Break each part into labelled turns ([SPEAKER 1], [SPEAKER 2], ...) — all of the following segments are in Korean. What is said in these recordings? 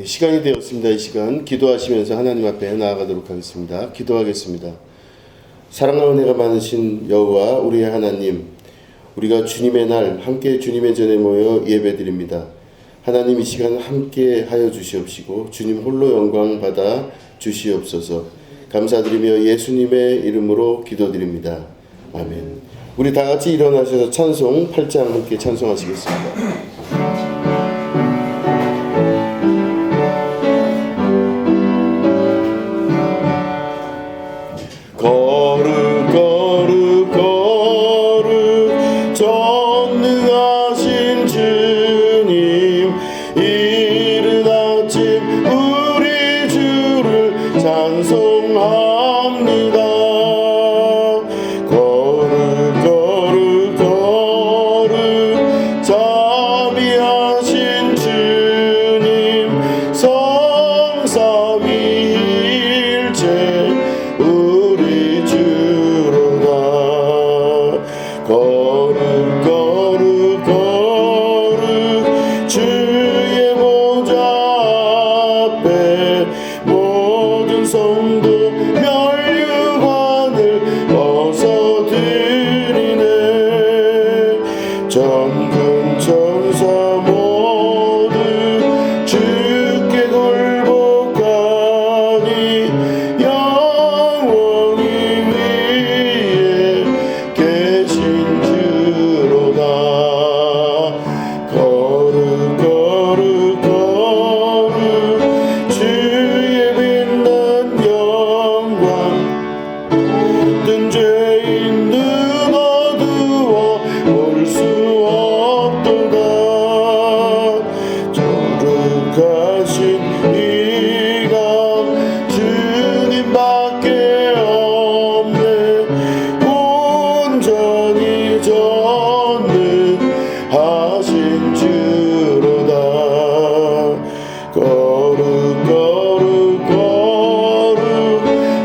[SPEAKER 1] 시간이 되었습니다. 이 시간 기도하시면서 하나님 앞에 나아가도록 하겠습니다. 기도하겠습니다. 사랑하는 은혜가 많으신 여호와 우리의 하나님, 우리가 주님의 날 함께 주님의 전에 모여 예배드립니다. 하나님, 이 시간 함께 하여 주시옵시고 주님 홀로 영광 받아 주시옵소서. 감사드리며 예수님의 이름으로 기도드립니다. 아멘. 우리 다 같이 일어나셔서 찬송 8장 함께 찬송하시겠습니다. 거룩 거룩 거룩 전능하신 주님, 이른 아침 우리 주를 찬송합니다. 거룩 거룩 거룩 자비하신 주님, 성삼위일체 우리 주로다. 거룩 거룩 거룩 주의 보좌 앞에 모든 성도 멸류관을 벗어드리네. 전군 천사 모두 주께 굴복하니 영원히 위에 계신 주로다. 거룩 거룩 거룩 주의 빛난 영광, 모든 죄인 눈 어두워 볼 수 없도다. 거룩하신 이가 주님밖에 없네. 온전히 전능하신 주로다. 거룩 거룩 거룩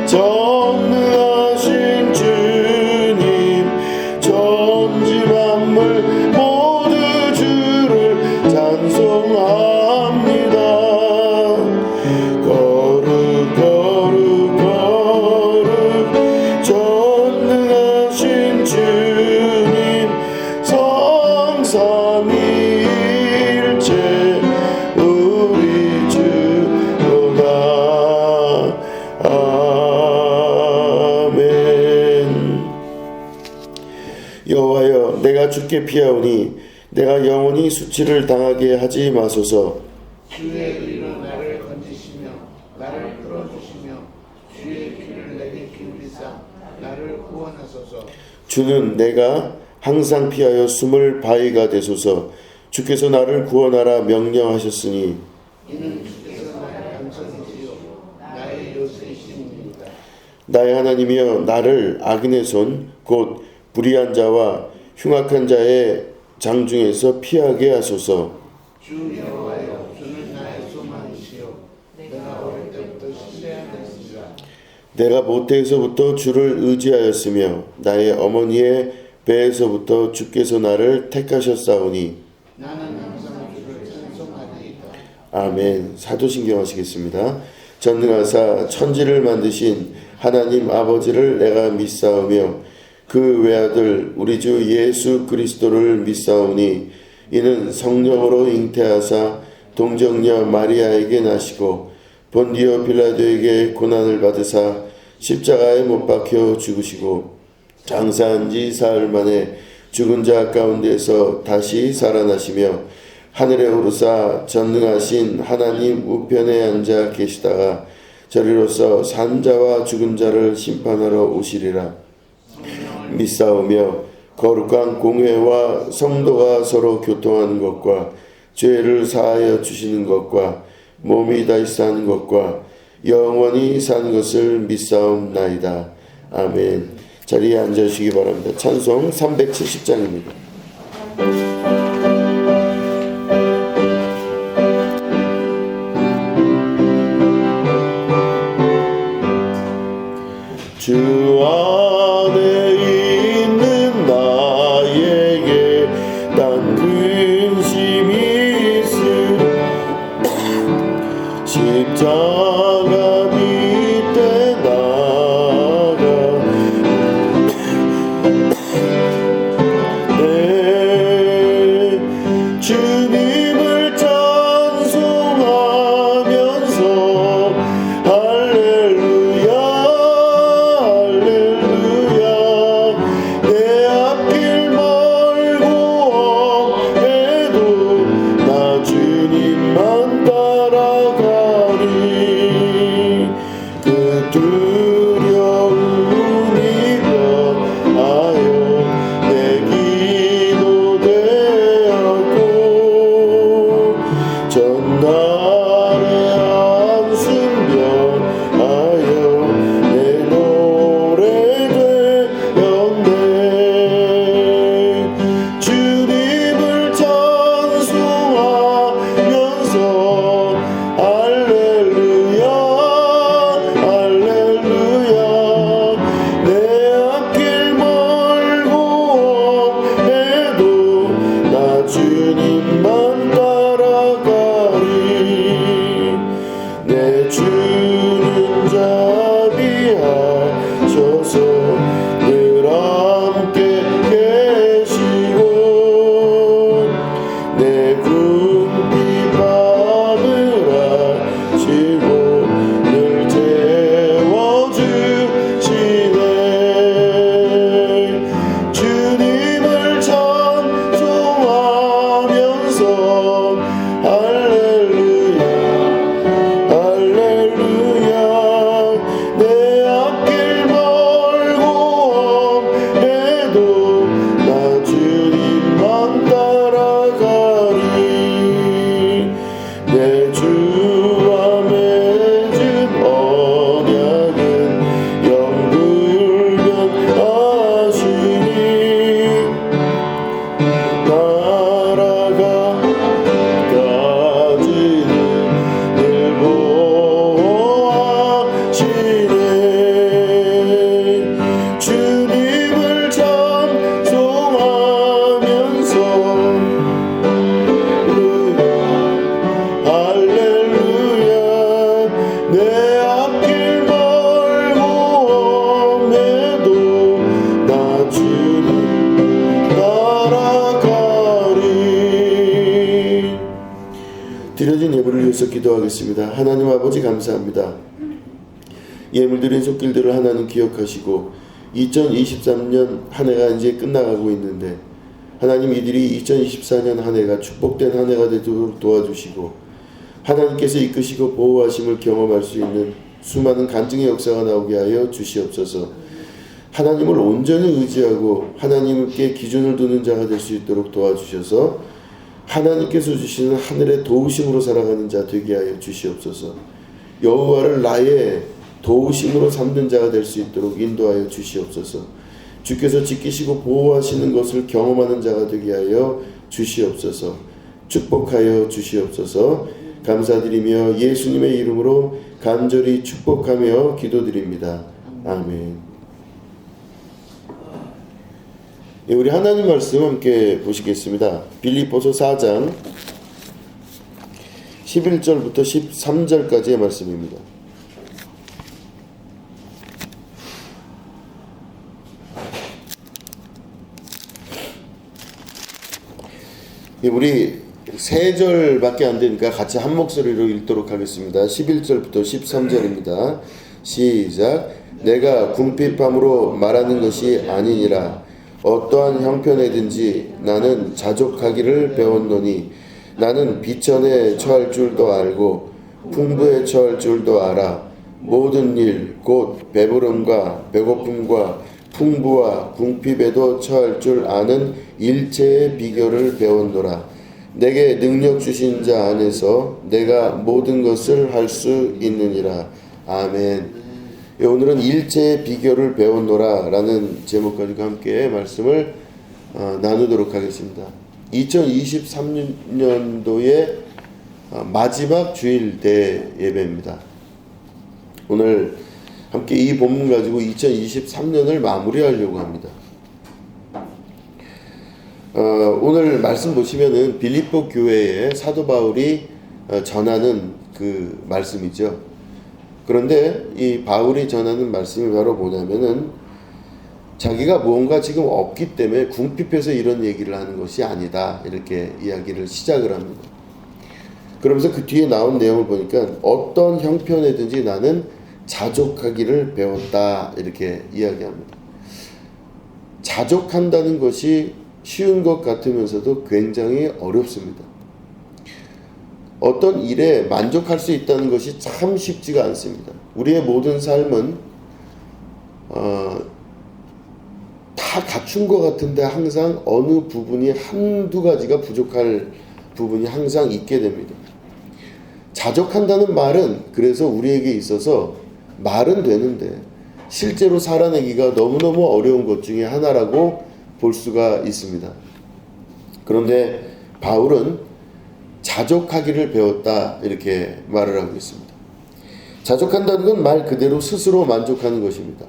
[SPEAKER 1] 전능하신 주님, 천지 만물 모두 주를 찬송합니다. 거룩 거룩 거룩 전능하신 주님, 성삼위일체 우리 주로다. 아멘. 여호와여, 내가 주께 피하오니 내가 영원히 수치를 당하게 하지 마소서.
[SPEAKER 2] 주의 의로 나를 건지시며 나를 풀어주시며 주의 귀를 내게 기울이사 나를 구원하소서.
[SPEAKER 1] 주는 내가 항상 피하여 숨을 바위가 되소서. 주께서 나를 구원하라 명령하셨으니
[SPEAKER 2] 이는 주께서 나의 감천이시요 나의 요새이심입니다.
[SPEAKER 1] 나의 하나님이여, 나를 악인의 손 곧 불의한 자와 흉악한 자의 장중에서 피하게 하소서.
[SPEAKER 2] 주 여호와여, 주는 나의 소망이시요 내가 어릴 때부터 신뢰하였으리라.
[SPEAKER 1] 내가 모태에서부터 주를 의지하였으며 나의 어머니의 배에서부터 주께서 나를 택하셨사오니
[SPEAKER 2] 나는 항상 주를 찬송하리이다.
[SPEAKER 1] 아멘. 사도신경 하시겠습니다. 전능하사 천지를 만드신 하나님 아버지를 내가 믿사오며 그 외아들 우리 주 예수 그리스도를 믿사오니 이는 성령으로 잉태하사 동정녀 마리아에게 나시고 본디오 빌라도에게 고난을 받으사 십자가에 못 박혀 죽으시고 장사한 지 사흘 만에 죽은 자 가운데서 다시 살아나시며 하늘에 오르사 전능하신 하나님 우편에 앉아 계시다가 저리로서 산 자와 죽은 자를 심판하러 오시리라. 믿사오며 거룩한 공회와 성도가 서로 교통하는 것과 죄를 사하여 주시는 것과 몸이 다시 사는 것과 영원히 사는 것을 믿사옵나이다. 아멘. 자리에 앉으시기 바랍니다. 찬송 370장입니다. 주 안에 있는 나에게 딴 근심이 있으 십자가 밑에 나가 내 주님을 찬송하면서 할렐루야 할렐루야 내 앞길 멀고 험해도 나 주님만 따라가리 그 두려움이 변하여 내 기도 되었고 전날의 한숨 변하여 내 노래 되었네 주님을 찬송하면서 할렐루야 할렐루야 내 앞길 멀고 험해도 나 주님만 따라가리 내 주는 자비하셔서 늘 함께 계시고 내 궁핍 받으라시고 늘 채워주시네 주님을 찬송하면서 할렐루야 할렐루야 내 앞길 멀고 험해도 나 주님만 따라가리 내 주와 맺은 언약은 영불변하시니 날아가기까지는 늘 보호하시네 주님을 찬송하면서 할렐루야 내 앞길 멀고 험해도 나 주님 따라가리 드려진 예물을 위해서 기도하겠습니다. 하나님 아버지 감사합니다. 예물드린 손길들을 하나님 기억하시고 2023년 한 해가 이제 끝나가고 있는데 하나님 이들이 2024년 한 해가 축복된 한 해가 되도록 도와주시고 하나님께서 이끄시고 보호하심을 경험할 수 있는 수많은 간증의 역사가 나오게 하여 주시옵소서. 하나님을 온전히 의지하고 하나님께 기준을 두는 자가 될 수 있도록 도와주셔서 하나님께서 주시는 하늘의 도우심으로 살아가는 자 되게 하여 주시옵소서. 여호와를 나의 도우심으로 삼는 자가 될 수 있도록 인도하여 주시옵소서. 주께서 지키시고 보호하시는 것을 경험하는 자가 되게 하여 주시옵소서. 축복하여 주시옵소서. 감사드리며 예수님의 이름으로 간절히 축복하며 기도드립니다. 아멘. 예, 우리 하나님 말씀 함께 보시겠습니다. 빌립보서 4장 11절부터 13절까지의 말씀입니다. 예, 우리 3절밖에 안 되니까 같이 한 목소리로 읽도록 하겠습니다. 11절부터 13절입니다. 시작. 내가 궁핍함으로 말하는 것이 아니니라. 어떠한 형편에든지 나는 자족하기를 배웠노니 나는 비천에 처할 줄도 알고 풍부에 처할 줄도 알아. 모든 일 곧 배부름과 배고픔과 풍부와 궁핍에도 처할 줄 아는 일체의 비결을 배웠노라. 내게 능력 주신 자 안에서 내가 모든 것을 할 수 있느니라. 아멘. 오늘은 일체의 비결을 배웠노라 라는 제목 가지고 함께 말씀을 나누도록 하겠습니다. 2023년도의 마지막 주일 대 예배입니다. 오늘 함께 이 본문 가지고 2023년을 마무리하려고 합니다. 오늘 말씀 보시면은 빌립보 교회에 사도 바울이 전하는 그 말씀이죠. 그런데 이 바울이 전하는 말씀이 바로 뭐냐면은 자기가 무언가 지금 없기 때문에 궁핍해서 이런 얘기를 하는 것이 아니다. 이렇게 이야기를 시작을 합니다. 그러면서 그 뒤에 나온 내용을 보니까 어떤 형편에든지 나는 자족하기를 배웠다. 이렇게 이야기합니다. 자족한다는 것이 쉬운 것 같으면서도 굉장히 어렵습니다. 어떤 일에 만족할 수 있다는 것이 참 쉽지가 않습니다. 우리의 모든 삶은 다 갖춘 것 같은데 항상 어느 부분이 한두 가지가 부족할 부분이 항상 있게 됩니다. 자족한다는 말은 그래서 우리에게 있어서 말은 되는데 실제로 살아내기가 너무너무 어려운 것 중에 하나라고 볼 수가 있습니다. 그런데 바울은 자족하기를 배웠다 이렇게 말을 하고 있습니다. 자족한다는 건 말 그대로 스스로 만족하는 것입니다.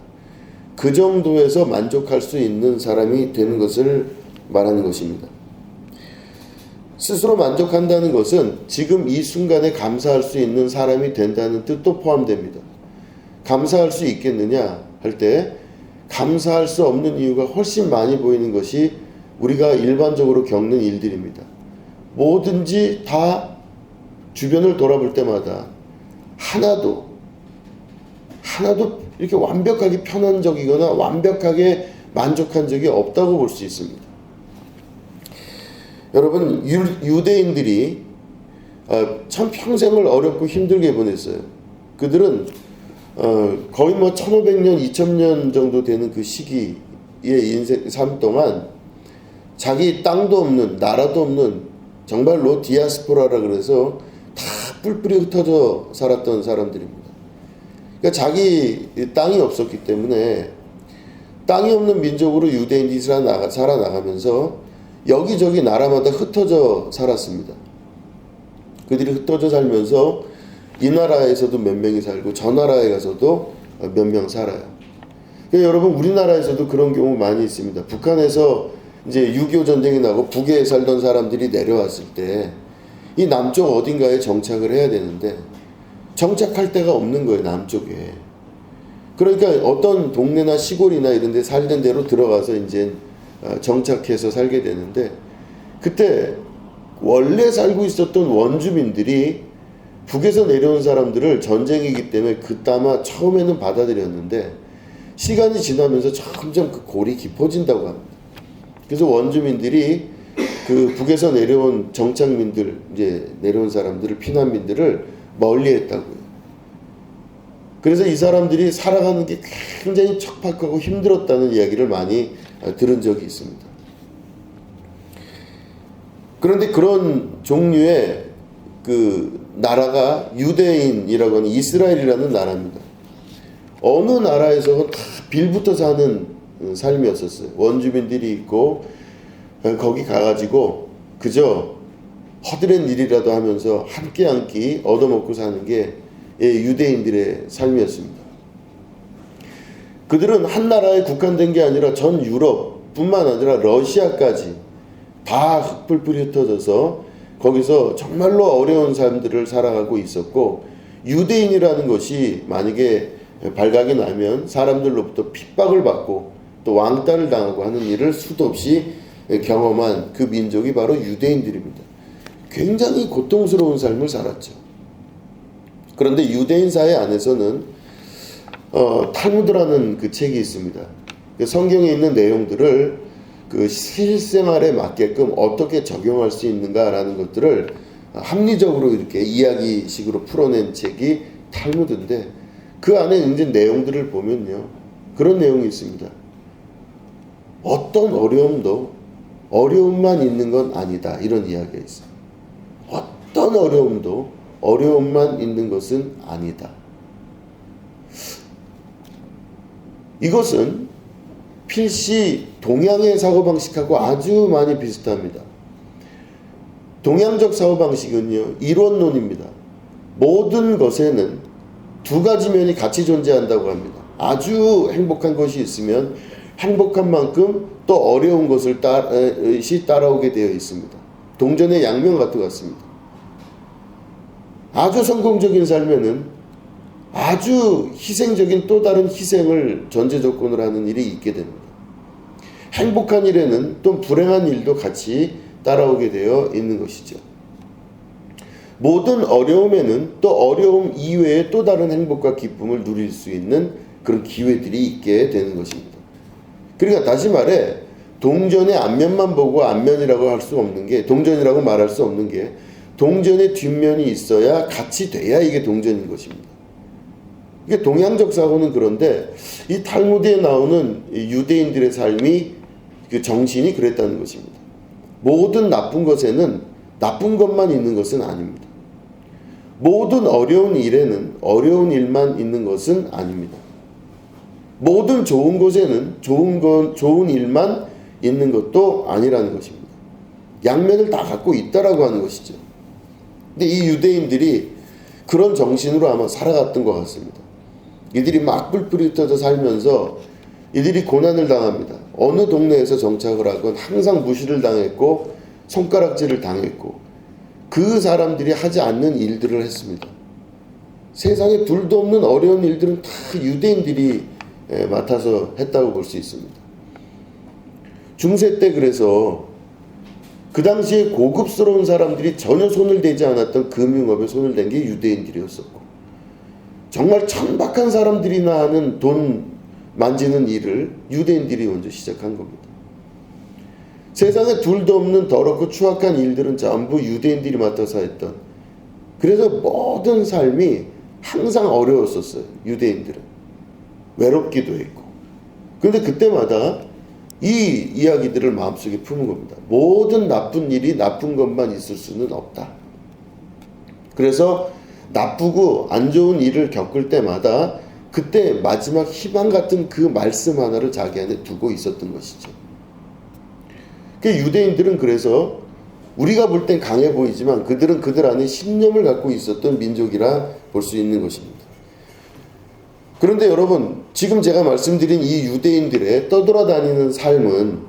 [SPEAKER 1] 그 정도에서 만족할 수 있는 사람이 되는 것을 말하는 것입니다. 스스로 만족한다는 것은 지금 이 순간에 감사할 수 있는 사람이 된다는 뜻도 포함됩니다. 감사할 수 있겠느냐 할 때 감사할 수 없는 이유가 훨씬 많이 보이는 것이 우리가 일반적으로 겪는 일들입니다. 뭐든지 다 주변을 돌아볼 때마다 하나도 이렇게 완벽하게 편안적이거나 완벽하게 만족한 적이 없다고 볼 수 있습니다. 여러분, 유대인들이 참 평생을 어렵고 힘들게 보냈어요. 그들은 거의 1500년, 2000년 정도 되는 그 시기의 삶 동안 자기 땅도 없는, 나라도 없는 정말로 디아스포라라 그래서 다 뿔뿔이 흩어져 살았던 사람들입니다. 그러니까 자기 땅이 없었기 때문에 땅이 없는 민족으로 유대인들이 살아나가면서 여기저기 나라마다 흩어져 살았습니다. 그들이 흩어져 살면서 이 나라에서도 몇 명이 살고 저 나라에 가서도 몇 명 살아요. 그러니까 여러분 우리나라에서도 그런 경우 많이 있습니다. 북한에서 이제 6.25 전쟁이 나고 북에 살던 사람들이 내려왔을 때 이 남쪽 어딘가에 정착을 해야 되는데 정착할 데가 없는 거예요, 남쪽에. 그러니까 어떤 동네나 시골이나 이런 데 살던 데로 들어가서 이제 정착해서 살게 되는데 그때 원래 살고 있었던 원주민들이 북에서 내려온 사람들을 전쟁이기 때문에 그나마 처음에는 받아들였는데 시간이 지나면서 점점 그 골이 깊어진다고 합니다. 그래서 원주민들이 그 북에서 내려온 정착민들, 이제 내려온 사람들을, 피난민들을 멀리 했다고요. 그래서 이 사람들이 살아가는 게 굉장히 척박하고 힘들었다는 이야기를 많이 들은 적이 있습니다. 그런데 그런 종류의 그 나라가 유대인이라고 하는 이스라엘이라는 나라입니다. 어느 나라에서는 다 빌붙어 사는 삶이었었어요. 원주민들이 있고 거기 가가지고 그저 허드렛 일이라도 하면서 한 끼 한 끼 얻어먹고 사는 게 유대인들의 삶이었습니다. 그들은 한 나라에 국한된 게 아니라 전 유럽뿐만 아니라 러시아까지 다 흩불불이 흩어져서 거기서 정말로 어려운 삶들을 살아가고 있었고 유대인이라는 것이 만약에 발각이 나면 사람들로부터 핍박을 받고 또 왕따를 당하고 하는 일을 수도 없이 경험한 그 민족이 바로 유대인들입니다. 굉장히 고통스러운 삶을 살았죠. 그런데 유대인 사회 안에서는 탈무드라는 그 책이 있습니다. 성경에 있는 내용들을 그 실생활에 맞게끔 어떻게 적용할 수 있는가라는 것들을 합리적으로 이렇게 이야기식으로 풀어낸 책이 탈무드인데 그 안에 이제 내용들을 보면요. 그런 내용이 있습니다. 어떤 어려움만 있는 건 아니다. 이런 이야기가 있어요. 어떤 어려움도 어려움만 있는 것은 아니다. 이것은 필시 동양의 사고방식하고 아주 많이 비슷합니다. 동양적 사고방식은요, 이론론입니다. 모든 것에는 두 가지 면이 같이 존재한다고 합니다. 아주 행복한 것이 있으면 행복한 만큼 또 어려운 것을 따라오게 되어 있습니다. 동전의 양면 같은 것 같습니다. 아주 성공적인 삶에는 아주 희생적인 또 다른 희생을 전제 조건으로 하는 일이 있게 됩니다. 행복한 일에는 또 불행한 일도 같이 따라오게 되어 있는 것이죠. 모든 어려움에는 또 어려움 이외에 또 다른 행복과 기쁨을 누릴 수 있는 그런 기회들이 있게 되는 것입니다. 그러니까 다시 말해 동전의 앞면만 보고 앞면이라고 할 수 없는 게, 동전이라고 말할 수 없는 게, 동전의 뒷면이 있어야 같이 돼야 이게 동전인 것입니다. 이게 동양적 사고는 그런데 이 탈무드에 나오는 유대인들의 삶이 그 정신이 그랬다는 것입니다. 모든 나쁜 것에는 나쁜 것만 있는 것은 아닙니다. 모든 어려운 일에는 어려운 일만 있는 것은 아닙니다. 모든 좋은 곳에는 좋은 일만 있는 것도 아니라는 것입니다. 양면을 다 갖고 있다라고 하는 것이죠. 근데 이 유대인들이 그런 정신으로 아마 살아갔던 것 같습니다. 이들이 막 뿔뿔이 흩어져 살면서 이들이 고난을 당합니다. 어느 동네에서 정착을 하건 항상 무시를 당했고 손가락질을 당했고 그 사람들이 하지 않는 일들을 했습니다. 세상에 둘도 없는 어려운 일들은 다 유대인들이 맡아서 했다고 볼 수 있습니다. 중세 때 그래서 그 당시에 고급스러운 사람들이 전혀 손을 대지 않았던 금융업에 손을 댄 게 유대인들이었었고, 정말 천박한 사람들이나 하는 돈 만지는 일을 유대인들이 먼저 시작한 겁니다. 세상에 둘도 없는 더럽고 추악한 일들은 전부 유대인들이 맡아서 했던, 그래서 모든 삶이 항상 어려웠었어요. 유대인들은 외롭기도 했고. 그런데 그때마다 이 이야기들을 마음속에 품은 겁니다. 모든 나쁜 일이 나쁜 것만 있을 수는 없다. 그래서 나쁘고 안 좋은 일을 겪을 때마다 그때 마지막 희망 같은 그 말씀 하나를 자기 안에 두고 있었던 것이죠. 그 유대인들은 그래서 우리가 볼 땐 강해 보이지만 그들은 그들 안에 신념을 갖고 있었던 민족이라 볼 수 있는 것입니다. 그런데 여러분, 지금 제가 말씀드린 이 유대인들의 떠돌아다니는 삶은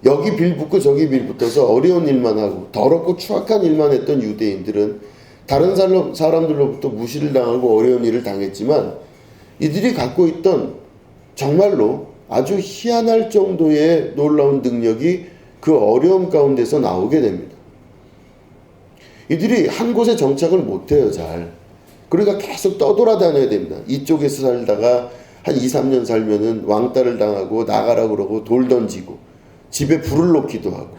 [SPEAKER 1] 여기 빌붙고 저기 빌붙어서 어려운 일만 하고 더럽고 추악한 일만 했던 유대인들은 다른 사람들로부터 무시를 당하고 어려운 일을 당했지만 이들이 갖고 있던 정말로 아주 희한할 정도의 놀라운 능력이 그 어려움 가운데서 나오게 됩니다. 이들이 한 곳에 정착을 못해요, 잘. 그러니까 계속 떠돌아다녀야 됩니다. 이쪽에서 살다가 한 2, 3년 살면은 왕따를 당하고 나가라고 그러고 돌 던지고 집에 불을 놓기도 하고,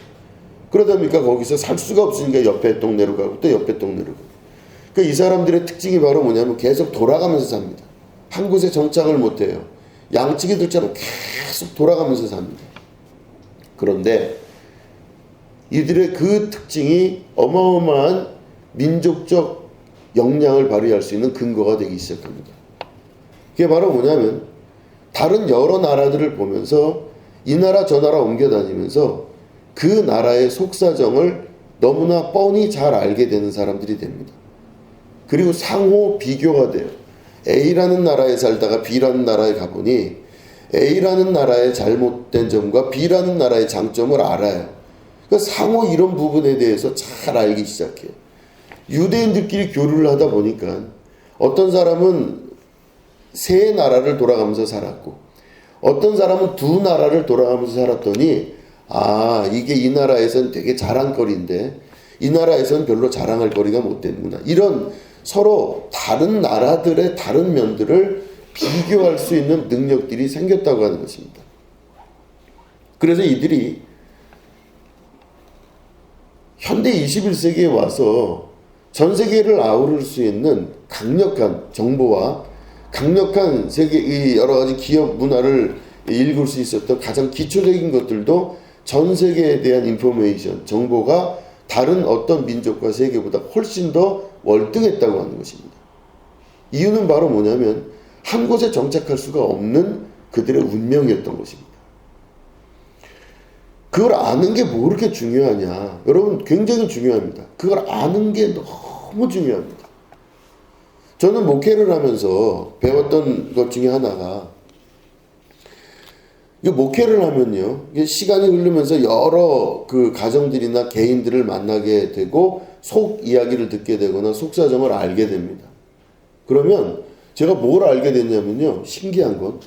[SPEAKER 1] 그러다 보니까 거기서 살 수가 없으니까 옆에 동네로 가고 또 옆에 동네로 가고. 그러니까 이 사람들의 특징이 바로 뭐냐면 계속 돌아가면서 삽니다. 한 곳에 정착을 못해요. 양치기들처럼 계속 돌아가면서 삽니다. 그런데 이들의 그 특징이 어마어마한 민족적 역량을 발휘할 수 있는 근거가 되기 시작합니다. 그게 바로 뭐냐면 다른 여러 나라들을 보면서 이 나라 저 나라 옮겨 다니면서 그 나라의 속사정을 너무나 뻔히 잘 알게 되는 사람들이 됩니다. 그리고 상호 비교가 돼요. A라는 나라에 살다가 B라는 나라에 가보니 A라는 나라의 잘못된 점과 B라는 나라의 장점을 알아요. 그러니까 상호 이런 부분에 대해서 잘 알기 시작해요. 유대인들끼리 교류를 하다 보니까 어떤 사람은 세 나라를 돌아가면서 살았고 어떤 사람은 두 나라를 돌아가면서 살았더니 이게 이 나라에서는 되게 자랑거리인데 이 나라에서는 별로 자랑할 거리가 못 되는구나. 이런 서로 다른 나라들의 다른 면들을 비교할 수 있는 능력들이 생겼다고 하는 것입니다. 그래서 이들이 현대 21세기에 와서 전 세계를 아우를 수 있는 강력한 정보와 강력한 세계의 여러 가지 기업 문화를 읽을 수 있었던 가장 기초적인 것들도 전 세계에 대한 인포메이션, 정보가 다른 어떤 민족과 세계보다 훨씬 더 월등했다고 하는 것입니다. 이유는 바로 뭐냐면 한 곳에 정착할 수가 없는 그들의 운명이었던 것입니다. 그걸 아는 게 뭐 그렇게 중요하냐? 여러분, 굉장히 중요합니다. 그걸 아는 게 너무 중요합니다. 저는 목회를 하면서 배웠던 것 중에 하나가, 목회를 하면요, 시간이 흐르면서 여러 그 가정들이나 개인들을 만나게 되고 속 이야기를 듣게 되거나 속사정을 알게 됩니다. 그러면 제가 뭘 알게 됐냐면요. 신기한 건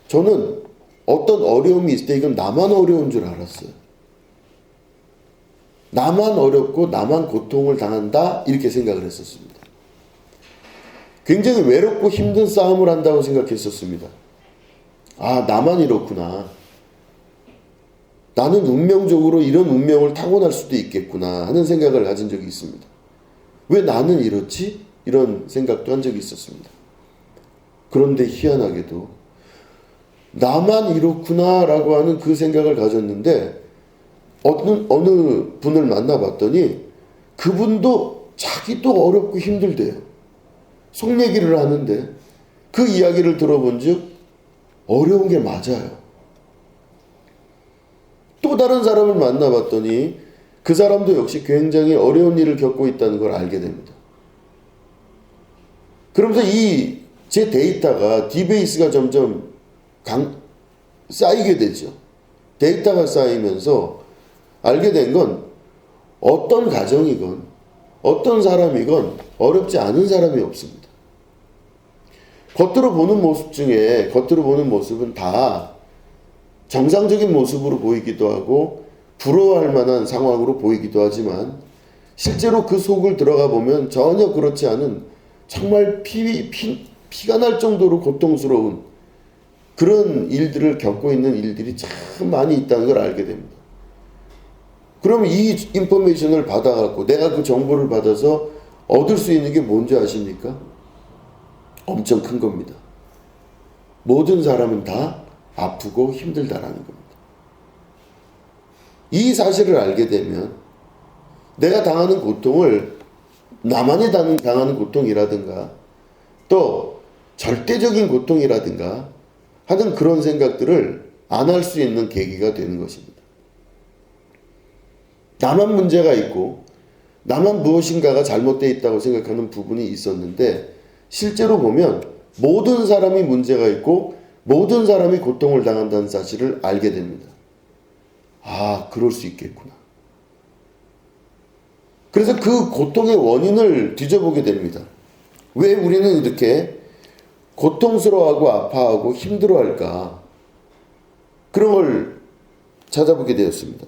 [SPEAKER 1] 저는 어떤 어려움이 있을 때 이건 나만 어려운 줄 알았어요. 나만 어렵고 나만 고통을 당한다 이렇게 생각을 했었습니다. 굉장히 외롭고 힘든 싸움을 한다고 생각했었습니다. 아, 나만 이렇구나. 나는 운명적으로 이런 운명을 타고날 수도 있겠구나 하는 생각을 가진 적이 있습니다. 왜 나는 이렇지? 이런 생각도 한 적이 있었습니다. 그런데 희한하게도 나만 이렇구나 라고 하는 그 생각을 가졌는데 어느 분을 만나봤더니 그분도 자기도 어렵고 힘들대요. 속 얘기를 하는데 그 이야기를 들어본 즉 어려운 게 맞아요. 또 다른 사람을 만나봤더니 그 사람도 역시 굉장히 어려운 일을 겪고 있다는 걸 알게 됩니다. 그러면서 제 데이터가 디베이스가 점점 쌓이게 되죠. 데이터가 쌓이면서 알게 된 건 어떤 가정이건 어떤 사람이건 어렵지 않은 사람이 없습니다. 겉으로 보는 모습은 다 정상적인 모습으로 보이기도 하고 부러워할 만한 상황으로 보이기도 하지만 실제로 그 속을 들어가 보면 전혀 그렇지 않은 정말 피가 날 정도로 고통스러운 그런 일들을 겪고 있는 일들이 참 많이 있다는 걸 알게 됩니다. 그러면 이 인포메이션을 받아갖고 내가 그 정보를 받아서 얻을 수 있는 게 뭔지 아십니까? 엄청 큰 겁니다. 모든 사람은 다 아프고 힘들다라는 겁니다. 이 사실을 알게 되면 내가 당하는 고통을 나만이 당하는 고통이라든가 또 절대적인 고통이라든가 하는 그런 생각들을 안 할 수 있는 계기가 되는 것입니다. 나만 문제가 있고 나만 무엇인가가 잘못되어 있다고 생각하는 부분이 있었는데 실제로 보면 모든 사람이 문제가 있고 모든 사람이 고통을 당한다는 사실을 알게 됩니다. 아, 그럴 수 있겠구나. 그래서 그 고통의 원인을 뒤져보게 됩니다. 왜 우리는 이렇게 고통스러워하고 아파하고 힘들어할까? 그런 걸 찾아보게 되었습니다.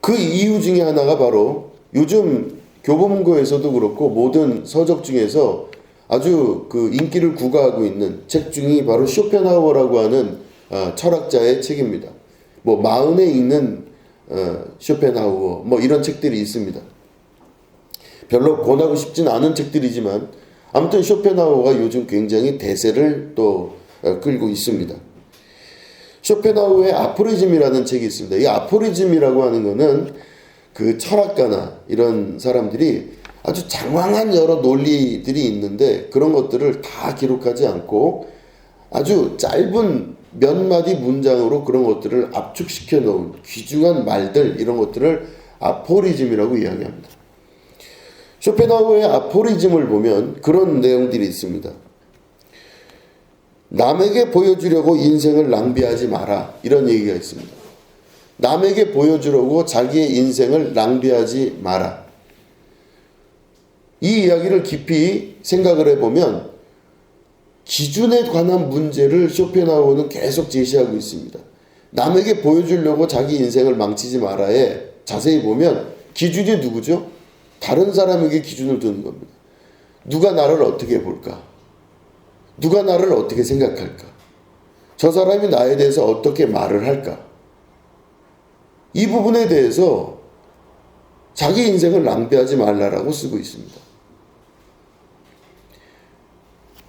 [SPEAKER 1] 그 이유 중에 하나가 바로 요즘 교보문고에서도 그렇고 모든 서적 중에서 아주 그 인기를 구가하고 있는 책 중이 바로 쇼펜하우어라고 하는 철학자의 책입니다. 뭐 마흔에 읽는 쇼펜하우어 뭐 이런 책들이 있습니다. 별로 권하고 싶진 않은 책들이지만 아무튼 쇼펜하우어가 요즘 굉장히 대세를 또 끌고 있습니다. 쇼펜하우어의 아포리즘이라는 책이 있습니다. 이 아포리즘이라고 하는 거는 그 철학가나 이런 사람들이 아주 장황한 여러 논리들이 있는데 그런 것들을 다 기록하지 않고 아주 짧은 몇 마디 문장으로 그런 것들을 압축시켜 놓은 귀중한 말들 이런 것들을 아포리즘이라고 이야기합니다. 쇼펜하우어의 아포리즘을 보면 그런 내용들이 있습니다. 남에게 보여주려고 인생을 낭비하지 마라 이런 얘기가 있습니다. 남에게 보여주려고 자기의 인생을 낭비하지 마라. 이 이야기를 깊이 생각을 해보면 기준에 관한 문제를 쇼펜하우어는 계속 제시하고 있습니다. 남에게 보여주려고 자기 인생을 망치지 마라에 자세히 보면 기준이 누구죠? 다른 사람에게 기준을 두는 겁니다. 누가 나를 어떻게 볼까? 누가 나를 어떻게 생각할까? 저 사람이 나에 대해서 어떻게 말을 할까? 이 부분에 대해서 자기 인생을 낭비하지 말라라고 쓰고 있습니다.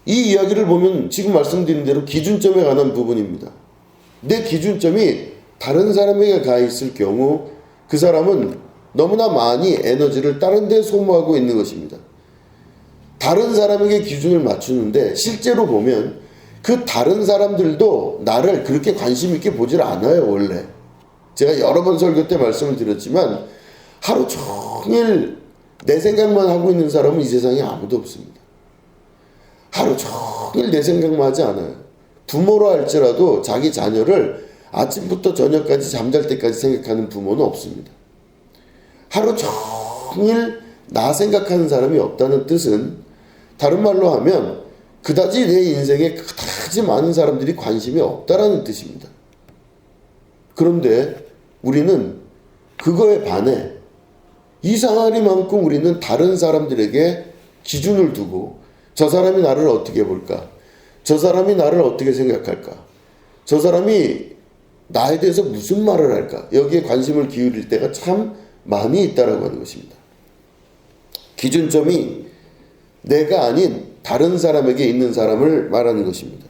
[SPEAKER 1] 이 이야기를 보면 지금 말씀드린 대로 기준점에 관한 부분입니다. 내 기준점이 다른 사람에게 가 있을 경우 그 사람은 너무나 많이 에너지를 다른 데 소모하고 있는 것입니다. 다른 사람에게 기준을 맞추는데 실제로 보면 그 다른 사람들도 나를 그렇게 관심 있게 보질 않아요. 원래 제가 여러 번 설교 때 말씀을 드렸지만 하루 종일 내 생각만 하고 있는 사람은 이 세상에 아무도 없습니다. 하루 종일 내 생각만 하지 않아요. 부모로 할지라도 자기 자녀를 아침부터 저녁까지 잠잘 때까지 생각하는 부모는 없습니다. 하루 종일 나 생각하는 사람이 없다는 뜻은, 다른 말로 하면 그다지 내 인생에 그다지 많은 사람들이 관심이 없다라는 뜻입니다. 그런데 우리는 그거에 반해 이상하리만큼 우리는 다른 사람들에게 기준을 두고, 저 사람이 나를 어떻게 볼까? 저 사람이 나를 어떻게 생각할까? 저 사람이 나에 대해서 무슨 말을 할까? 여기에 관심을 기울일 때가 참 많이 있다라고 하는 것입니다. 기준점이 내가 아닌 다른 사람에게 있는 사람을 말하는 것입니다.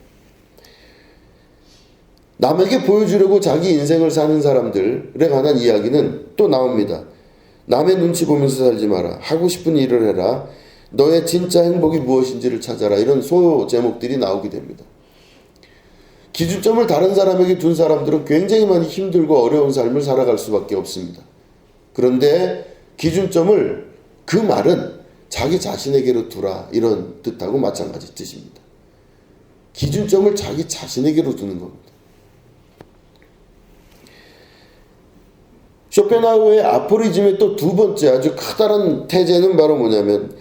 [SPEAKER 1] 남에게 보여주려고 자기 인생을 사는 사람들에 관한 이야기는 또 나옵니다. 남의 눈치 보면서 살지 마라. 하고 싶은 일을 해라. 너의 진짜 행복이 무엇인지를 찾아라. 이런 소 제목들이 나오게 됩니다. 기준점을 다른 사람에게 둔 사람들은 굉장히 많이 힘들고 어려운 삶을 살아갈 수밖에 없습니다. 그런데 기준점을, 그 말은 자기 자신에게로 두라, 이런 뜻하고 마찬가지 뜻입니다. 기준점을 자기 자신에게로 두는 겁니다. 쇼펜하우어의 아포리즘의 또 두 번째 아주 커다란 태제는 바로 뭐냐면,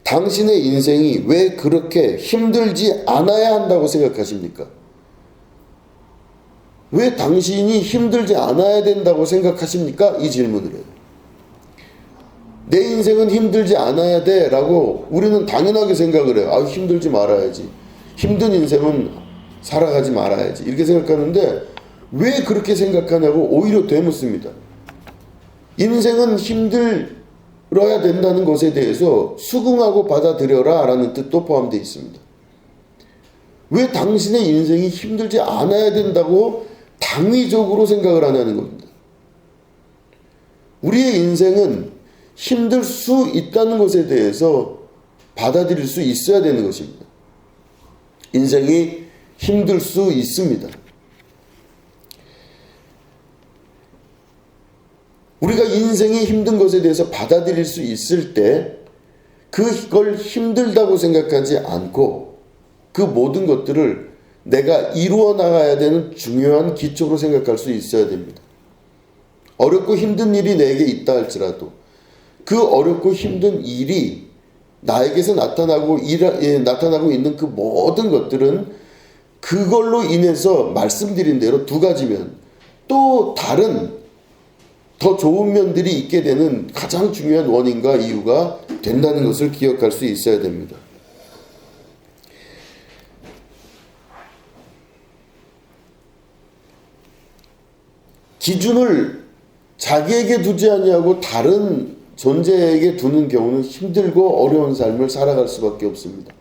[SPEAKER 1] 당신의 인생이 왜 그렇게 힘들지 않아야 한다고 생각하십니까? 왜 당신이 힘들지 않아야 된다고 생각하십니까? 이 질문을 해요. 내 인생은 힘들지 않아야 돼 라고 우리는 당연하게 생각을 해요. 아, 힘들지 말아야지. 힘든 인생은 살아가지 말아야지. 이렇게 생각하는데 왜 그렇게 생각하냐고 오히려 되묻습니다. 인생은 힘들어야 된다는 것에 대해서 수긍하고 받아들여라 라는 뜻도 포함되어 있습니다. 왜 당신의 인생이 힘들지 않아야 된다고 당위적으로 생각을 하냐는 겁니다. 우리의 인생은 힘들 수 있다는 것에 대해서 받아들일 수 있어야 되는 것입니다. 인생이 힘들 수 있습니다. 우리가 인생이 힘든 것에 대해서 받아들일 수 있을 때 그걸 힘들다고 생각하지 않고 그 모든 것들을 내가 이루어 나가야 되는 중요한 기초로 생각할 수 있어야 됩니다. 어렵고 힘든 일이 내게 있다 할지라도 그 어렵고 힘든 일이 나에게서 나타나고 있는 그 모든 것들은 그걸로 인해서 말씀드린 대로 두 가지면 또 다른 더 좋은 면들이 있게 되는 가장 중요한 원인과 이유가 된다는 것을 기억할 수 있어야 됩니다. 기준을 자기에게 두지 아니하고 다른 존재에게 두는 경우는 힘들고 어려운 삶을 살아갈 수밖에 없습니다.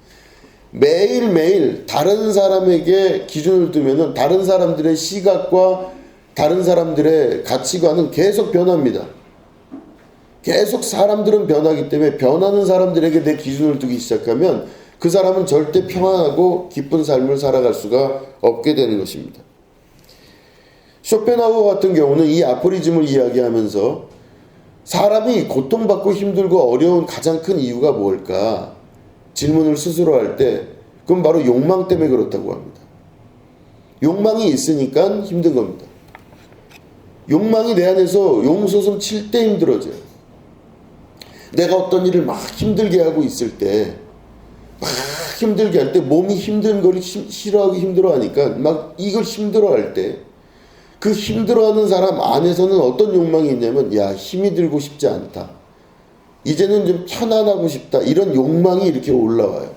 [SPEAKER 1] 매일매일 다른 사람에게 기준을 두면은 다른 사람들의 시각과 다른 사람들의 가치관은 계속 변합니다. 계속 사람들은 변하기 때문에 변하는 사람들에게 내 기준을 두기 시작하면 그 사람은 절대 평안하고 기쁜 삶을 살아갈 수가 없게 되는 것입니다. 쇼펜하우어 같은 경우는 이 아포리즘을 이야기하면서 사람이 고통받고 힘들고 어려운 가장 큰 이유가 뭘까 질문을 스스로 할 때 그건 바로 욕망 때문에 그렇다고 합니다. 욕망이 있으니까 힘든 겁니다. 욕망이 내 안에서 용솟음 칠 때 힘들어져요. 내가 어떤 일을 막 힘들게 하고 있을 때, 막 힘들게 할 때 몸이 힘든 걸 싫어하고 힘들어하니까 막 이걸 힘들어할 때 그 힘들어하는 사람 안에서는 어떤 욕망이 있냐면, 야, 힘이 들고 싶지 않다. 이제는 좀 편안하고 싶다. 이런 욕망이 이렇게 올라와요.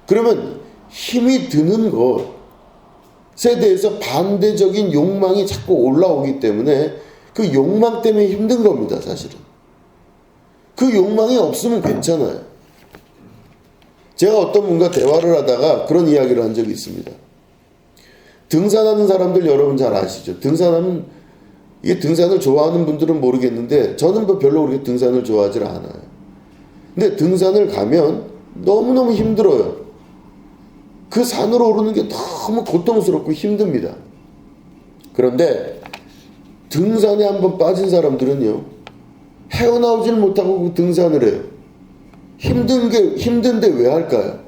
[SPEAKER 1] 그러면 힘이 드는 것에 대해서 반대적인 욕망이 자꾸 올라오기 때문에 그 욕망 때문에 힘든 겁니다, 사실은. 그 욕망이 없으면 괜찮아요. 제가 어떤 분과 대화를 하다가 그런 이야기를 한 적이 있습니다. 등산하는 사람들 여러분 잘 아시죠? 등산하면, 이게 등산을 좋아하는 분들은 모르겠는데 저는 뭐 별로 그렇게 등산을 좋아하지 않아요. 근데 등산을 가면 너무너무 힘들어요. 그 산으로 오르는 게 너무 고통스럽고 힘듭니다. 그런데 등산에 한번 빠진 사람들은요, 헤어나오질 못하고 그 등산을 해요. 힘든데 왜 할까요?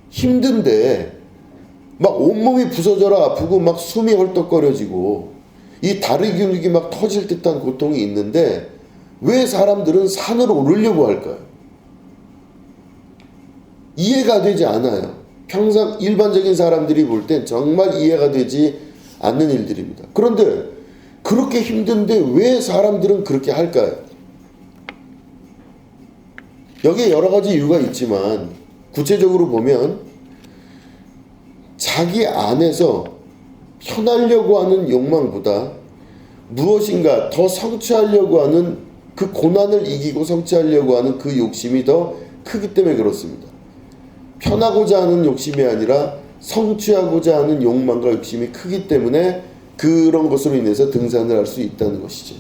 [SPEAKER 1] 힘든데 막 온몸이 부서져라 아프고 막 숨이 헐떡거려지고 이 다리 근육이 막 터질 듯한 고통이 있는데 왜 사람들은 산을 오르려고 할까요? 이해가 되지 않아요. 평상 일반적인 사람들이 볼 땐 정말 이해가 되지 않는 일들입니다. 그런데 그렇게 힘든데 왜 사람들은 그렇게 할까요? 여기에 여러 가지 이유가 있지만 구체적으로 보면 자기 안에서 편하려고 하는 욕망보다 무엇인가 더 성취하려고 하는 그 고난을 이기고 성취하려고 하는 그 욕심이 더 크기 때문에 그렇습니다. 편하고자 하는 욕심이 아니라 성취하고자 하는 욕망과 욕심이 크기 때문에 그런 것으로 인해서 등산을 할 수 있다는 것이죠.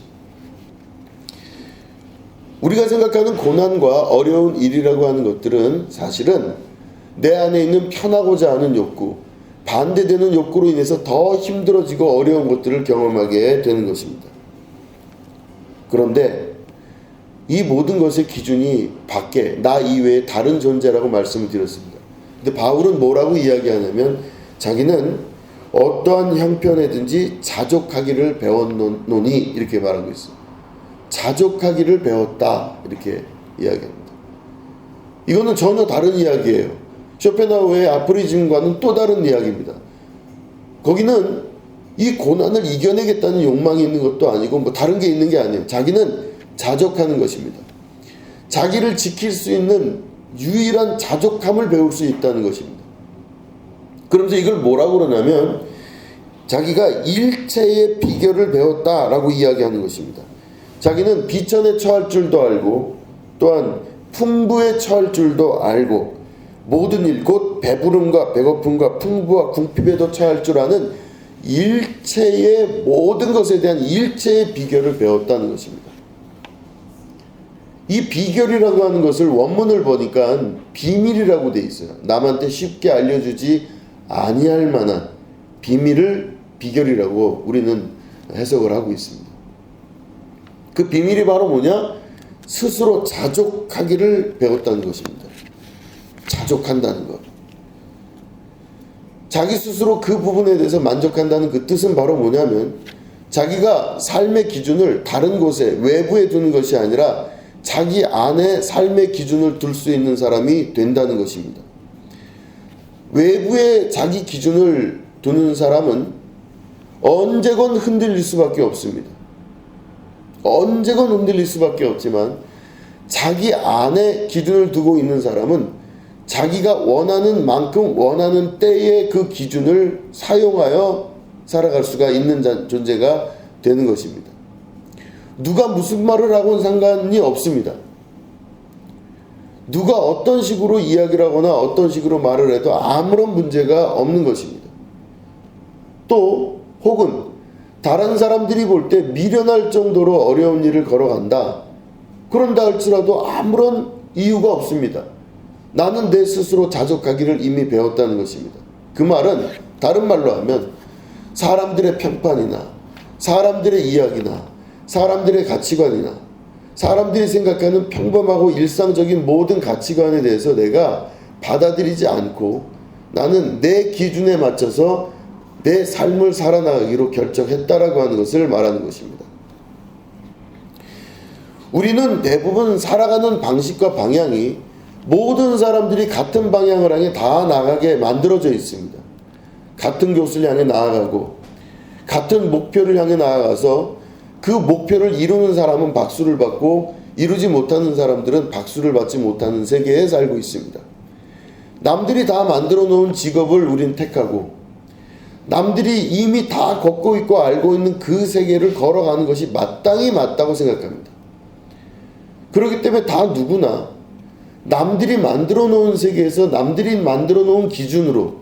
[SPEAKER 1] 우리가 생각하는 고난과 어려운 일이라고 하는 것들은 사실은 내 안에 있는 편하고자 하는 욕구, 반대되는 욕구로 인해서 더 힘들어지고 어려운 것들을 경험하게 되는 것입니다. 그런데 이 모든 것의 기준이 밖에 나 이외에 다른 존재라고 말씀을 드렸습니다. 근데 바울은 뭐라고 이야기하냐면 자기는 어떠한 형편에든지 자족하기를 배웠노니 이렇게 말하고 있어요. 자족하기를 배웠다 이렇게 이야기합니다. 이거는 전혀 다른 이야기예요. 쇼펜하우어의 아포리즘과는 또 다른 이야기입니다. 거기는 이 고난을 이겨내겠다는 욕망이 있는 것도 아니고 뭐 다른 게 있는 게 아니에요. 자기는 자족하는 것입니다. 자기를 지킬 수 있는 유일한 자족함을 배울 수 있다는 것입니다. 그러면서 이걸 뭐라고 그러냐면 자기가 일체의 비결을 배웠다라고 이야기하는 것입니다. 자기는 비천에 처할 줄도 알고 또한 풍부에 처할 줄도 알고 모든 일 곧 배부름과 배고픔과 풍부와 궁핍에도 처할 줄 아는 일체의 모든 것에 대한 일체의 비결을 배웠다는 것입니다. 이 비결이라고 하는 것을 원문을 보니까 비밀이라고 돼 있어요. 남한테 쉽게 알려주지 아니할 만한 비밀을 비결이라고 우리는 해석을 하고 있습니다. 그 비밀이 바로 뭐냐? 스스로 자족하기를 배웠다는 것입니다. 자족한다는 것. 자기 스스로 그 부분에 대해서 만족한다는 그 뜻은 바로 뭐냐면 자기가 삶의 기준을 다른 곳에 외부에 두는 것이 아니라 자기 안에 삶의 기준을 둘 수 있는 사람이 된다는 것입니다. 외부에 자기 기준을 두는 사람은 언제건 흔들릴 수밖에 없습니다. 언제건 흔들릴 수밖에 없지만 자기 안에 기준을 두고 있는 사람은 자기가 원하는 만큼 원하는 때에 그 기준을 사용하여 살아갈 수가 있는 존재가 되는 것입니다. 누가 무슨 말을 하고는 상관이 없습니다. 누가 어떤 식으로 이야기를 하거나 어떤 식으로 말을 해도 아무런 문제가 없는 것입니다. 또 혹은 다른 사람들이 볼 때 미련할 정도로 어려운 일을 걸어간다. 그런다 할지라도 아무런 이유가 없습니다. 나는 내 스스로 자족하기를 이미 배웠다는 것입니다. 그 말은 다른 말로 하면 사람들의 평판이나 사람들의 이야기나 사람들의 가치관이나 사람들이 생각하는 평범하고 일상적인 모든 가치관에 대해서 내가 받아들이지 않고 나는 내 기준에 맞춰서 내 삶을 살아나가기로 결정했다라고 하는 것을 말하는 것입니다. 우리는 대부분 살아가는 방식과 방향이 모든 사람들이 같은 방향을 향해 다 나가게 만들어져 있습니다. 같은 교수를 향해 나아가고 같은 목표를 향해 나아가서 그 목표를 이루는 사람은 박수를 받고 이루지 못하는 사람들은 박수를 받지 못하는 세계에 살고 있습니다. 남들이 다 만들어 놓은 직업을 우린 택하고 남들이 이미 다 걷고 있고 알고 있는 그 세계를 걸어가는 것이 마땅히 맞다고 생각합니다. 그렇기 때문에 다 누구나 남들이 만들어 놓은 세계에서 남들이 만들어 놓은 기준으로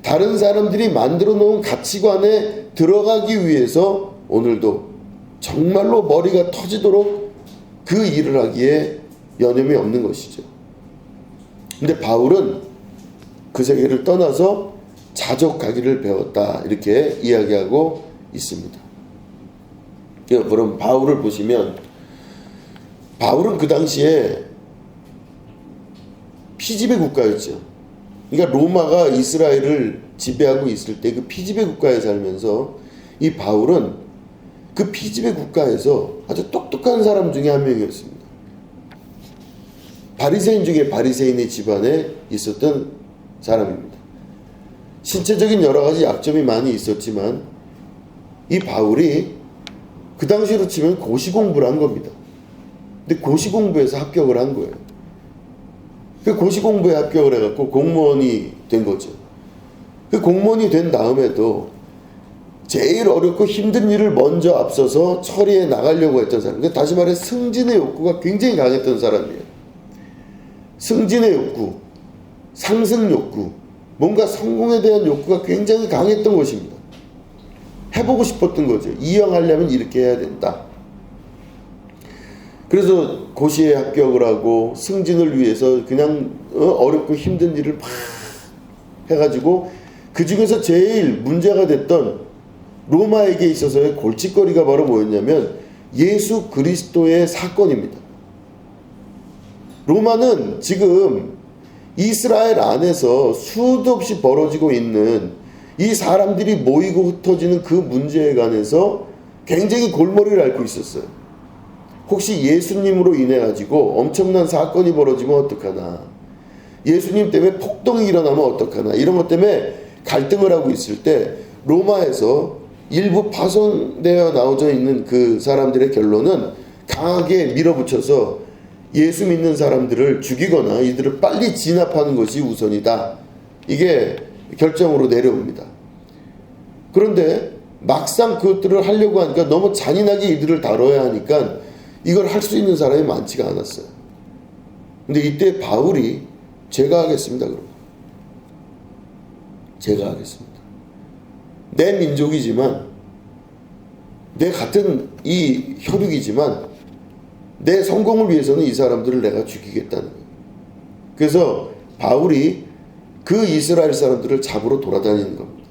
[SPEAKER 1] 다른 사람들이 만들어 놓은 가치관에 들어가기 위해서 오늘도 정말로 머리가 터지도록 그 일을 하기에 여념이 없는 것이죠. 근데 바울은 그 세계를 떠나서 자족하기를 배웠다 이렇게 이야기하고 있습니다. 그럼 바울을 보시면 바울은 그 당시에 피지배 국가였죠. 그러니까 로마가 이스라엘을 지배하고 있을 때 그 피지배 국가에 살면서 이 바울은 그 피지배 국가에서 아주 똑똑한 사람 중에 한 명이었습니다. 바리새인 중에 바리새인의 집안에 있었던 사람입니다. 신체적인 여러 가지 약점이 많이 있었지만 이 바울이 그 당시로 치면 고시 공부를 한 겁니다. 근데 고시 공부에서 합격을 한 거예요. 그 고시 공부에 합격을 해갖고 공무원이 된 거죠. 그 공무원이 된 다음에도 제일 어렵고 힘든 일을 먼저 앞서서 처리해 나가려고 했던 사람. 그러니까 다시 말해 승진의 욕구가 굉장히 강했던 사람이에요. 승진의 욕구, 상승 욕구, 뭔가 성공에 대한 욕구가 굉장히 강했던 것입니다. 해보고 싶었던 거죠. 이왕하려면 이렇게 해야 된다. 그래서 고시에 합격을 하고 승진을 위해서 그냥 어렵고 힘든 일을 막 해가지고 그 중에서 제일 문제가 됐던 로마에게 있어서의 골칫거리가 바로 뭐였냐면 예수 그리스도의 사건입니다. 로마는 지금 이스라엘 안에서 수도 없이 벌어지고 있는 이 사람들이 모이고 흩어지는 그 문제에 관해서 굉장히 골머리를 앓고 있었어요. 혹시 예수님으로 인해 가지고 엄청난 사건이 벌어지면 어떡하나, 예수님 때문에 폭동이 일어나면 어떡하나, 이런 것 때문에 갈등을 하고 있을 때 로마에서 일부 파손되어 나오져 있는 그 사람들의 결론은 강하게 밀어붙여서 예수 믿는 사람들을 죽이거나 이들을 빨리 진압하는 것이 우선이다. 이게 결정으로 내려옵니다. 그런데 막상 그것들을 하려고 하니까 너무 잔인하게 이들을 다뤄야 하니까 이걸 할 수 있는 사람이 많지가 않았어요. 근데 이때 바울이 제가 하겠습니다. 그럼 제가 하겠습니다. 내 민족이지만 내 같은 이 혈육이지만 내 성공을 위해서는 이 사람들을 내가 죽이겠다는 거예요. 그래서 바울이 그 이스라엘 사람들을 잡으러 돌아다니는 겁니다.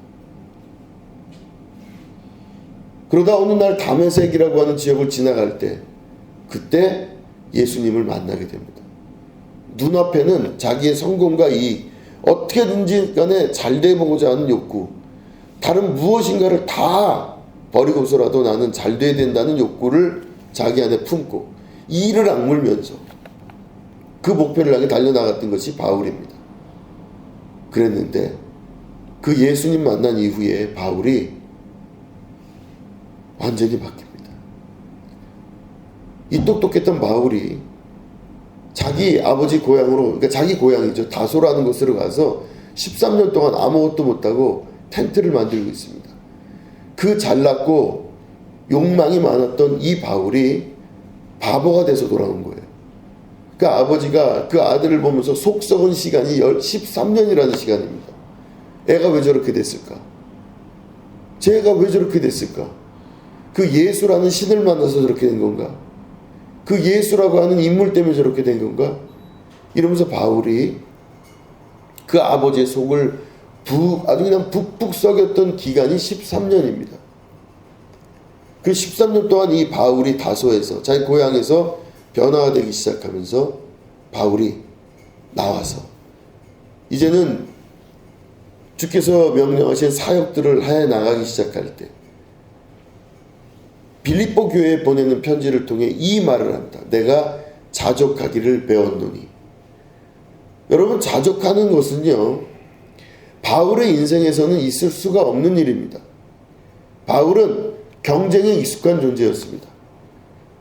[SPEAKER 1] 그러다 어느 날 다메섹이라고 하는 지역을 지나갈 때 그때 예수님을 만나게 됩니다. 눈앞에는 자기의 성공과 이익, 어떻게든지 간에 잘 돼보고자 하는 욕구, 다른 무엇인가를 다 버리고서라도 나는 잘 돼야 된다는 욕구를 자기 안에 품고 이를 악물면서 그 목표를 향해 달려나갔던 것이 바울입니다. 그랬는데 그 예수님 만난 이후에 바울이 완전히 바뀝니다. 이 똑똑했던 바울이 자기 아버지 고향으로, 그러니까 자기 고향이죠, 다소라는 곳으로 가서 13년 동안 아무것도 못하고 텐트를 만들고 있습니다. 그 잘났고 욕망이 많았던 이 바울이 바보가 돼서 돌아온 거예요. 그 아버지가 그 아들을 보면서 속 썩은 시간이 13년이라는 시간입니다. 애가 왜 저렇게 됐을까? 쟤가 왜 저렇게 됐을까? 그 예수라는 신을 만나서 저렇게 된 건가? 그 예수라고 하는 인물 때문에 저렇게 된 건가? 이러면서 바울이 그 아버지의 속을 아주 그냥 북북 썩였던 기간이 13년입니다. 그 13년 동안 이 바울이 다소에서, 자기 고향에서 변화가 되기 시작하면서 바울이 나와서 이제는 주께서 명령하신 사역들을 해 나가기 시작할 때 빌립보 교회에 보내는 편지를 통해 이 말을 합니다. 내가 자족하기를 배웠노니. 여러분, 자족하는 것은요, 바울의 인생에서는 있을 수가 없는 일입니다. 바울은 경쟁에 익숙한 존재였습니다.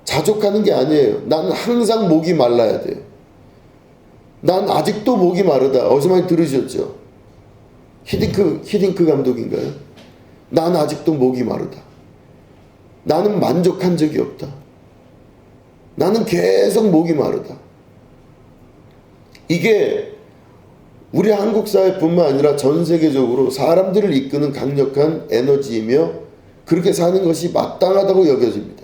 [SPEAKER 1] 자족하는 게 아니에요. 난 항상 목이 말라야 돼요. 난 아직도 목이 마르다. 어디서 많이 들으셨죠? 히딩크 감독인가요? 난 아직도 목이 마르다. 나는 만족한 적이 없다. 나는 계속 목이 마르다. 이게 우리 한국 사회뿐만 아니라 전 세계적으로 사람들을 이끄는 강력한 에너지이며 그렇게 사는 것이 마땅하다고 여겨집니다.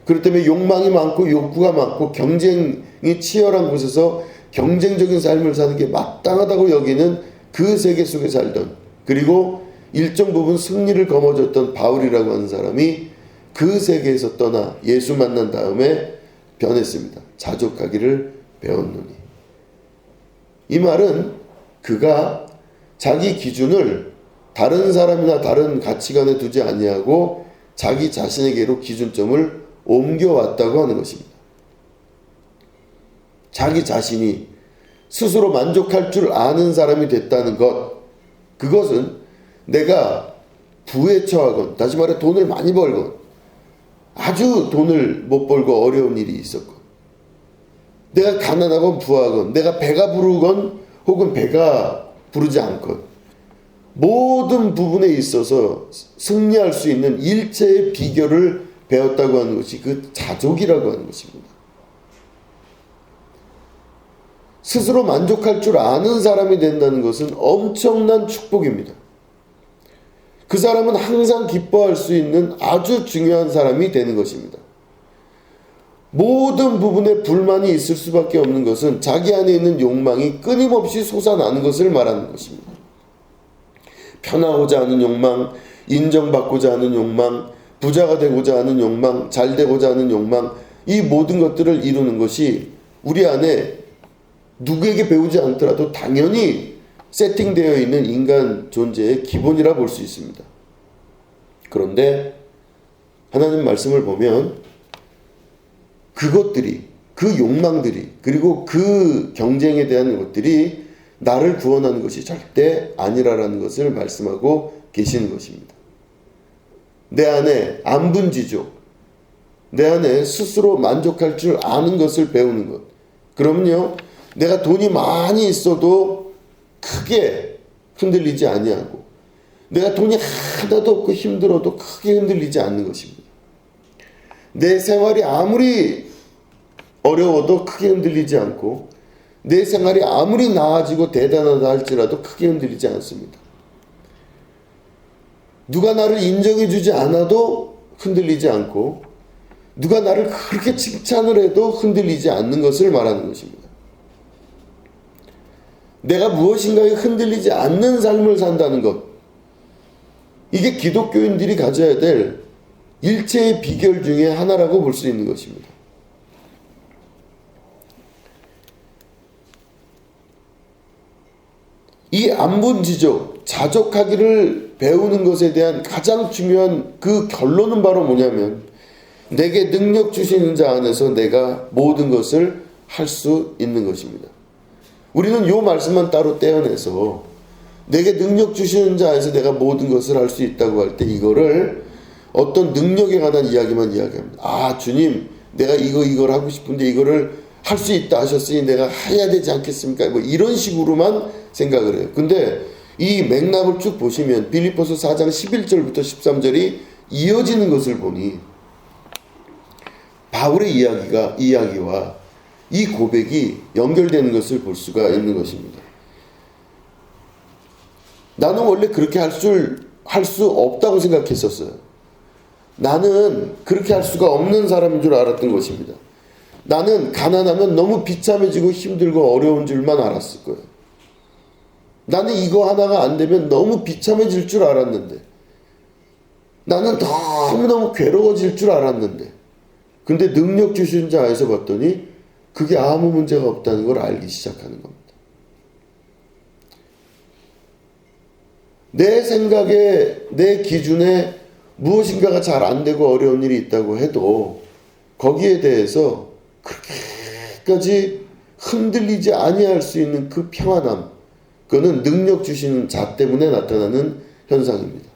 [SPEAKER 1] 그렇기 때문에 욕망이 많고 욕구가 많고 경쟁이 치열한 곳에서 경쟁적인 삶을 사는 게 마땅하다고 여기는 그 세계 속에 살던, 그리고 일정 부분 승리를 거머쥐었던 바울이라고 하는 사람이 그 세계에서 떠나 예수 만난 다음에 변했습니다. 자족하기를 배웠노니. 이 말은 그가 자기 기준을 다른 사람이나 다른 가치관에 두지 아니하고 자기 자신에게로 기준점을 옮겨왔다고 하는 것입니다. 자기 자신이 스스로 만족할 줄 아는 사람이 됐다는 것, 그것은 내가 부에 처하건, 다시 말해 돈을 많이 벌건, 아주 돈을 못 벌고 어려운 일이 있었건, 내가 가난하건 부하건, 내가 배가 부르건 혹은 배가 부르지 않건, 모든 부분에 있어서 승리할 수 있는 일체의 비결을 배웠다고 하는 것이 그 자족이라고 하는 것입니다. 스스로 만족할 줄 아는 사람이 된다는 것은 엄청난 축복입니다. 그 사람은 항상 기뻐할 수 있는 아주 중요한 사람이 되는 것입니다. 모든 부분에 불만이 있을 수밖에 없는 것은 자기 안에 있는 욕망이 끊임없이 솟아나는 것을 말하는 것입니다. 편하고자 하는 욕망, 인정받고자 하는 욕망, 부자가 되고자 하는 욕망, 잘 되고자 하는 욕망, 이 모든 것들을 이루는 것이 우리 안에 누구에게 배우지 않더라도 당연히 세팅되어 있는 인간 존재의 기본이라 볼 수 있습니다. 그런데 하나님 말씀을 보면 그것들이, 그 욕망들이, 그리고 그 경쟁에 대한 것들이 나를 구원하는 것이 절대 아니라라는 것을 말씀하고 계시는 것입니다. 내 안에 안분지족, 내 안에 스스로 만족할 줄 아는 것을 배우는 것. 그럼요, 내가 돈이 많이 있어도 크게 흔들리지 아니하고, 내가 돈이 하나도 없고 힘들어도 크게 흔들리지 않는 것입니다. 내 생활이 아무리 어려워도 크게 흔들리지 않고, 내 생활이 아무리 나아지고 대단하다 할지라도 크게 흔들리지 않습니다. 누가 나를 인정해 주지 않아도 흔들리지 않고, 누가 나를 그렇게 칭찬을 해도 흔들리지 않는 것을 말하는 것입니다. 내가 무엇인가에 흔들리지 않는 삶을 산다는 것, 이게 기독교인들이 가져야 될 일체의 비결 중에 하나라고 볼 수 있는 것입니다. 이 안분지족, 자족하기를 배우는 것에 대한 가장 중요한 그 결론은 바로 뭐냐면, 내게 능력 주시는 자 안에서 내가 모든 것을 할 수 있는 것입니다. 우리는 이 말씀만 따로 떼어내서 내게 능력 주시는 자 안에서 내가 모든 것을 할 수 있다고 할 때 이거를 어떤 능력에 관한 이야기만 이야기합니다. 아, 주님, 내가 이걸 하고 싶은데 이거를 할 수 있다 하셨으니 내가 해야 되지 않겠습니까? 뭐 이런 식으로만 생각을 해요. 근데 이 맥락을 쭉 보시면 빌립보서 4장 11절부터 13절이 이어지는 것을 보니 바울의 이야기와 이 고백이 연결되는 것을 볼 수가 있는 것입니다. 나는 원래 그렇게 할 수 없다고 생각했었어요. 나는 그렇게 할 수가 없는 사람인 줄 알았던 것입니다. 나는 가난하면 너무 비참해지고 힘들고 어려운 줄만 알았을 거예요. 나는 이거 하나가 안 되면 너무 비참해질 줄 알았는데, 나는 너무너무 괴로워질 줄 알았는데, 근데 능력 주신 자에서 봤더니 그게 아무 문제가 없다는 걸 알기 시작하는 겁니다. 내 생각에, 내 기준에 무엇인가가 잘 안 되고 어려운 일이 있다고 해도 거기에 대해서 그렇게까지 흔들리지 아니할 수 있는 그 평안함, 그거는 능력 주시는 자 때문에 나타나는 현상입니다.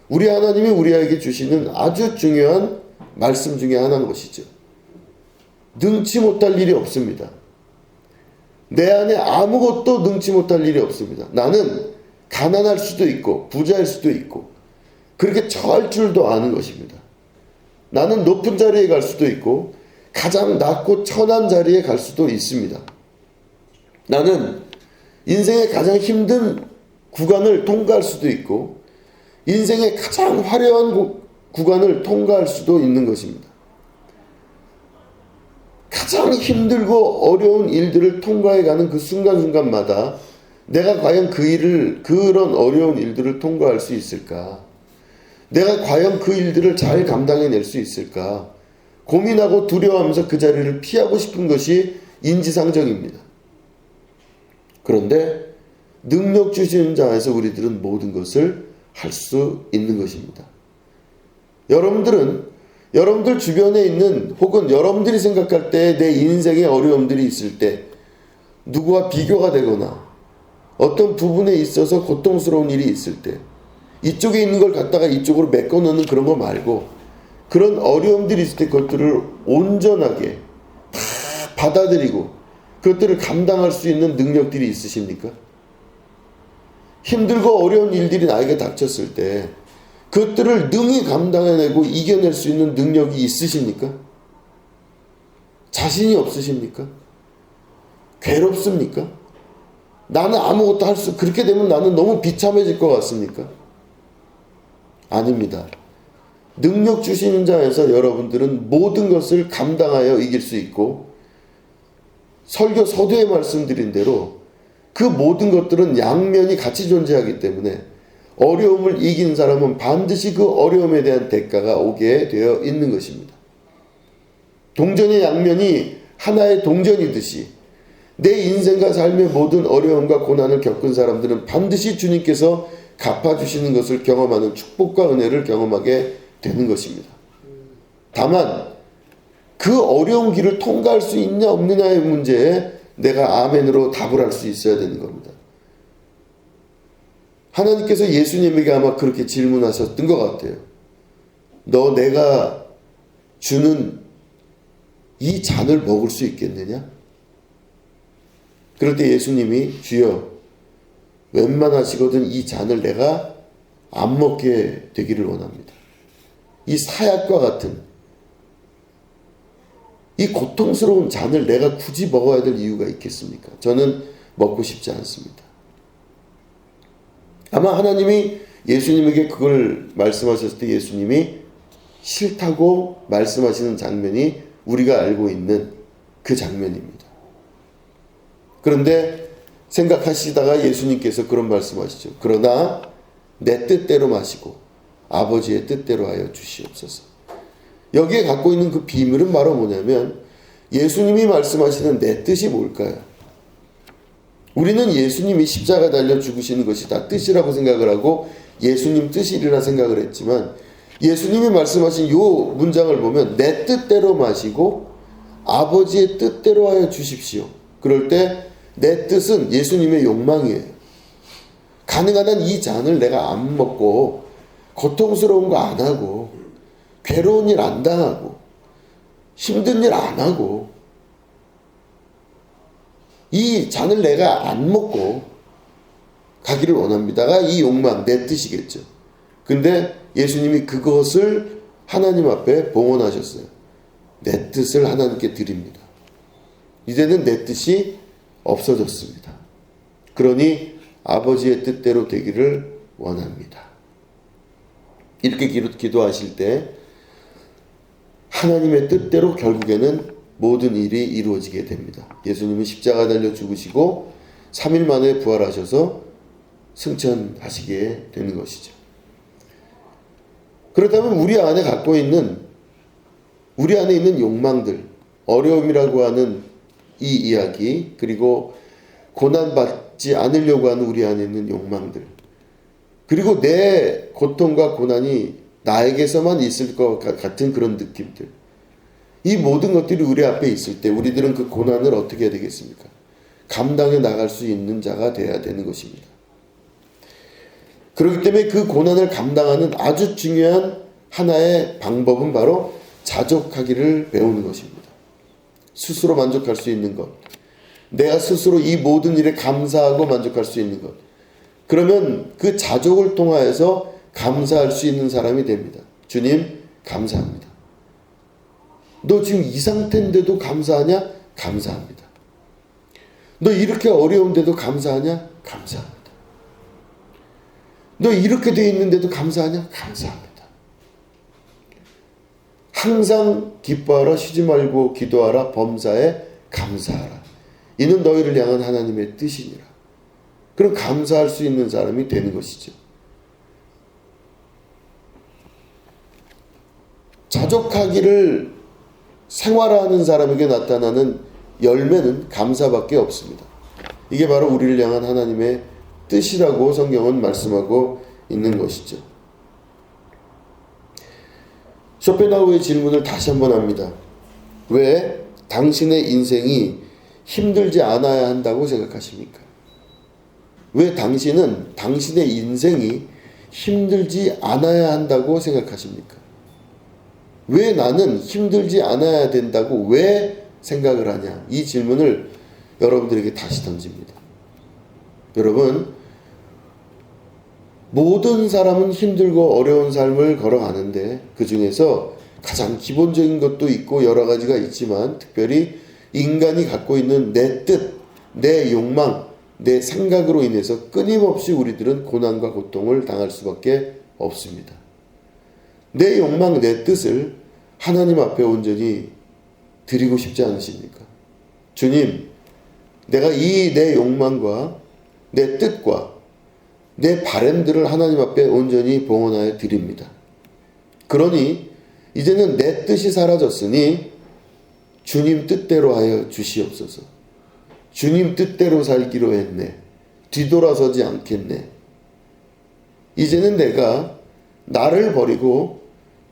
[SPEAKER 1] 우리 하나님이 우리에게 주시는 아주 중요한 말씀 중에 하나인 것이죠. 능치 못할 일이 없습니다. 내 안에 아무것도 능치 못할 일이 없습니다. 나는 가난할 수도 있고 부자일 수도 있고 그렇게 처할 줄도 아는 것입니다. 나는 높은 자리에 갈 수도 있고 가장 낮고 천한 자리에 갈 수도 있습니다. 나는 인생의 가장 힘든 구간을 통과할 수도 있고 인생의 가장 화려한 구간을 통과할 수도 있는 것입니다. 가장 힘들고 어려운 일들을 통과해가는 그 순간순간마다 내가 과연 그런 어려운 일들을 통과할 수 있을까? 내가 과연 그 일들을 잘 감당해낼 수 있을까? 고민하고 두려워하면서 그 자리를 피하고 싶은 것이 인지상정입니다. 그런데 능력 주시는 자에서 우리들은 모든 것을 할 수 있는 것입니다. 여러분들 주변에 있는 혹은 여러분들이 생각할 때 내 인생에 어려움들이 있을 때 누구와 비교가 되거나 어떤 부분에 있어서 고통스러운 일이 있을 때 이쪽에 있는 걸 갖다가 이쪽으로 메꿔 넣는 그런 거 말고 그런 어려움들이 있을 때 그것들을 온전하게 다 받아들이고 그것들을 감당할 수 있는 능력들이 있으십니까? 힘들고 어려운 일들이 나에게 닥쳤을 때 그것들을 능히 감당해내고 이겨낼 수 있는 능력이 있으십니까? 자신이 없으십니까? 괴롭습니까? 나는 아무것도 그렇게 되면 나는 너무 비참해질 것 같습니까? 아닙니다. 능력 주시는 자에서 여러분들은 모든 것을 감당하여 이길 수 있고 설교 서두에 말씀드린 대로 그 모든 것들은 양면이 같이 존재하기 때문에 어려움을 이긴 사람은 반드시 그 어려움에 대한 대가가 오게 되어 있는 것입니다. 동전의 양면이 하나의 동전이듯이 내 인생과 삶의 모든 어려움과 고난을 겪은 사람들은 반드시 주님께서 갚아주시는 것을 경험하는 축복과 은혜를 경험하게 되는 것입니다. 다만 그 어려운 길을 통과할 수 있냐 없느냐의 문제에 내가 아멘으로 답을 할 수 있어야 되는 겁니다. 하나님께서 예수님에게 아마 그렇게 질문하셨던 것 같아요. 너 내가 주는 이 잔을 먹을 수 있겠느냐? 그럴 때 예수님이 주여 웬만하시거든 이 잔을 내가 안 먹게 되기를 원합니다. 이 사약과 같은 이 고통스러운 잔을 내가 굳이 먹어야 될 이유가 있겠습니까? 저는 먹고 싶지 않습니다. 아마 하나님이 예수님에게 그걸 말씀하셨을 때 예수님이 싫다고 말씀하시는 장면이 우리가 알고 있는 그 장면입니다. 그런데 생각하시다가 예수님께서 그런 말씀하시죠. 그러나 내 뜻대로 마시고 아버지의 뜻대로 하여 주시옵소서. 여기에 갖고 있는 그 비밀은 바로 뭐냐면 예수님이 말씀하시는 내 뜻이 뭘까요? 우리는 예수님이 십자가 달려 죽으시는 것이 다 뜻이라고 생각을 하고 예수님 뜻이리라 생각을 했지만 예수님이 말씀하신 이 문장을 보면 내 뜻대로 마시고 아버지의 뜻대로 하여 주십시오. 그럴 때 내 뜻은 예수님의 욕망이에요. 가능한 한 이 잔을 내가 안 먹고 고통스러운 거 안 하고 괴로운 일 안 당하고 힘든 일 안 하고 이 잔을 내가 안 먹고 가기를 원합니다가 이 욕망, 내 뜻이겠죠. 근데 예수님이 그것을 하나님 앞에 봉헌하셨어요. 내 뜻을 하나님께 드립니다. 이제는 내 뜻이 없어졌습니다. 그러니 아버지의 뜻대로 되기를 원합니다. 이렇게 기도하실 때 하나님의 뜻대로 결국에는 모든 일이 이루어지게 됩니다. 예수님은 십자가 달려 죽으시고 3일 만에 부활하셔서 승천하시게 되는 것이죠. 그렇다면 우리 안에 있는 욕망들, 어려움이라고 하는 이 이야기, 그리고 고난받지 않으려고 하는 우리 안에 있는 욕망들, 그리고 내 고통과 고난이 나에게서만 있을 것 같은 그런 느낌들, 이 모든 것들이 우리 앞에 있을 때 우리들은 그 고난을 어떻게 해야 되겠습니까? 감당해 나갈 수 있는 자가 되어야 되는 것입니다. 그렇기 때문에 그 고난을 감당하는 아주 중요한 하나의 방법은 바로 자족하기를 배우는 것입니다. 스스로 만족할 수 있는 것, 내가 스스로 이 모든 일에 감사하고 만족할 수 있는 것, 그러면 그 자족을 통하여서 감사할 수 있는 사람이 됩니다. 주님 감사합니다. 너 지금 이 상태인데도 감사하냐? 감사합니다. 너 이렇게 어려운데도 감사하냐? 감사합니다. 너 이렇게 돼 있는데도 감사하냐? 감사합니다. 항상 기뻐하라, 쉬지 말고 기도하라, 범사에 감사하라. 이는 너희를 향한 하나님의 뜻이니라. 그럼 감사할 수 있는 사람이 되는 것이죠. 자족하기를 생활화하는 사람에게 나타나는 열매는 감사밖에 없습니다. 이게 바로 우리를 향한 하나님의 뜻이라고 성경은 말씀하고 있는 것이죠. 쇼펜하우어의 질문을 다시 한번 합니다. 왜 당신의 인생이 힘들지 않아야 한다고 생각하십니까? 왜 당신은 당신의 인생이 힘들지 않아야 한다고 생각하십니까? 왜 나는 힘들지 않아야 된다고 왜 생각을 하냐? 이 질문을 여러분들에게 다시 던집니다. 여러분, 모든 사람은 힘들고 어려운 삶을 걸어가는데 그 중에서 가장 기본적인 것도 있고 여러 가지가 있지만 특별히 인간이 갖고 있는 내 뜻, 내 욕망, 내 생각으로 인해서 끊임없이 우리들은 고난과 고통을 당할 수밖에 없습니다. 내 욕망, 내 뜻을 하나님 앞에 온전히 드리고 싶지 않으십니까? 주님, 내가 이 내 욕망과 내 뜻과 내 바램들을 하나님 앞에 온전히 봉헌하여 드립니다. 그러니 이제는 내 뜻이 사라졌으니 주님 뜻대로 하여 주시옵소서. 주님 뜻대로 살기로 했네. 뒤돌아서지 않겠네. 이제는 내가 나를 버리고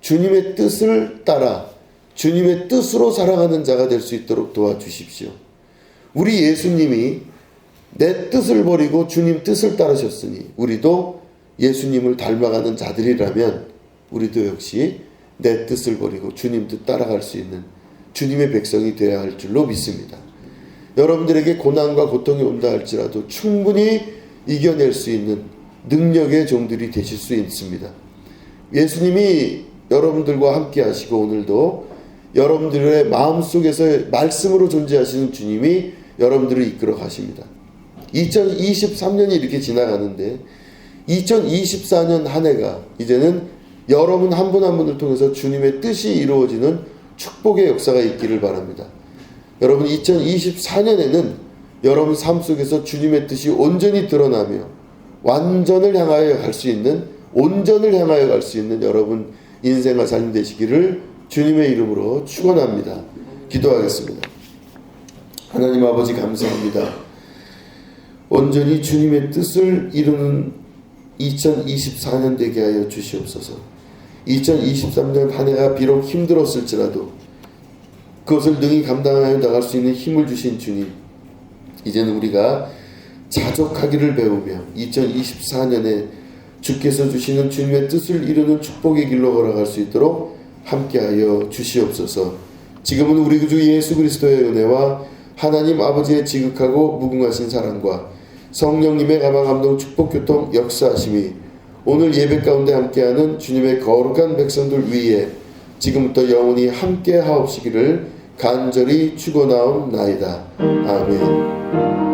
[SPEAKER 1] 주님의 뜻을 따라 주님의 뜻으로 살아가는 자가 될 수 있도록 도와주십시오. 우리 예수님이 내 뜻을 버리고 주님 뜻을 따르셨으니 우리도 예수님을 닮아가는 자들이라면 우리도 역시 내 뜻을 버리고 주님 뜻 따라갈 수 있는 주님의 백성이 되어야 할 줄로 믿습니다. 여러분들에게 고난과 고통이 온다 할지라도 충분히 이겨낼 수 있는 능력의 종들이 되실 수 있습니다. 예수님이 여러분들과 함께 하시고 오늘도 여러분들의 마음속에서 말씀으로 존재하시는 주님이 여러분들을 이끌어 가십니다. 2023년이 이렇게 지나가는데 2024년 한 해가 이제는 여러분 한 분 한 분을 통해서 주님의 뜻이 이루어지는 축복의 역사가 있기를 바랍니다. 여러분 2024년에는 여러분 삶 속에서 주님의 뜻이 온전히 드러나며 완전을 향하여 갈 수 있는 온전을 향하여 갈 수 있는 여러분 인생과 삶 되시기를 주님의 이름으로 축원합니다. 기도하겠습니다. 하나님 아버지 감사합니다. 온전히 주님의 뜻을 이루는 2024년 되게 하여 주시옵소서. 2023년 한 해가 비록 힘들었을지라도 그것을 능히 감당하여 나갈 수 있는 힘을 주신 주님, 이제는 우리가 자족하기를 배우며 2024년에 주께서 주시는 주님의 뜻을 이루는 축복의 길로 걸어갈 수 있도록 함께하여 주시옵소서. 지금은 우리 구주 예수 그리스도의 은혜와 하나님 아버지의 지극하고 무궁하신 사랑과 성령님의 감화 감동 축복 교통 역사하심이 오늘 예배 가운데 함께하는 주님의 거룩한 백성들 위에 지금부터 영원히 함께 하옵시기를 간절히 축원하옵나이다. 아멘.